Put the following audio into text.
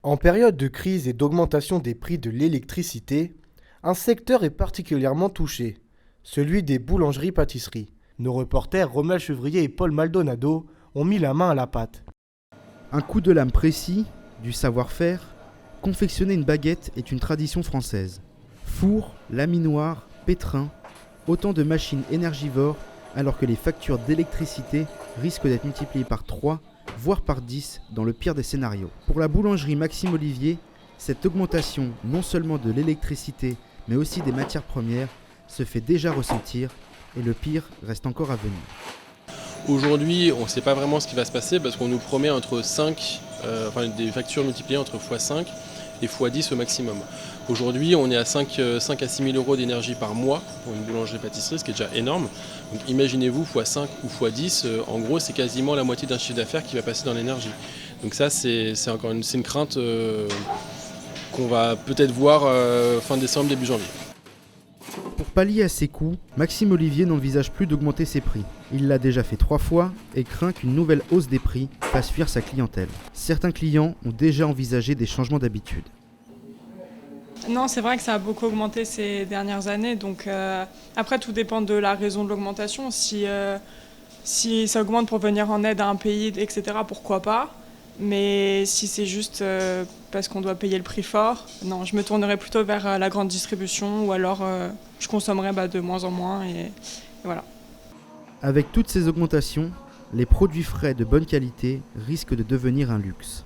En période de crise et d'augmentation des prix de l'électricité, un secteur est particulièrement touché, celui des boulangeries-pâtisseries. Nos reporters Romain Chevrier et Paul Maldonado ont mis la main à la pâte. Un coup de lame précis, du savoir-faire, confectionner une baguette est une tradition française. Four, laminoir, pétrin, autant de machines énergivores alors que les factures d'électricité risquent d'être multipliées par 3, voire par 10 dans le pire des scénarios. Pour la boulangerie Maxime Olivier, cette augmentation non seulement de l'électricité mais aussi des matières premières se fait déjà ressentir et le pire reste encore à venir. Aujourd'hui, on ne sait pas vraiment ce qui va se passer parce qu'on nous promet entre 5, des factures multipliées entre x5 et x10 au maximum. Aujourd'hui, on est à 5 à 6 000 euros d'énergie par mois pour une boulangerie-pâtisserie, ce qui est déjà énorme. Donc imaginez-vous x5 ou x10, en gros c'est quasiment la moitié d'un chiffre d'affaires qui va passer dans l'énergie. Donc ça c'est une crainte qu'on va peut-être voir fin décembre, début janvier. Pour pallier à ces coûts, Maxime Olivier n'envisage plus d'augmenter ses prix. Il l'a déjà fait 3 fois et craint qu'une nouvelle hausse des prix fasse fuir sa clientèle. Certains clients ont déjà envisagé des changements d'habitude. Non, c'est vrai que ça a beaucoup augmenté ces dernières années. Donc après, tout dépend de la raison de l'augmentation. Si ça augmente pour venir en aide à un pays, etc., pourquoi pas. Mais si c'est juste parce qu'on doit payer le prix fort, non, je me tournerai plutôt vers la grande distribution ou alors je consommerai de moins en moins et voilà. Avec toutes ces augmentations, les produits frais de bonne qualité risquent de devenir un luxe.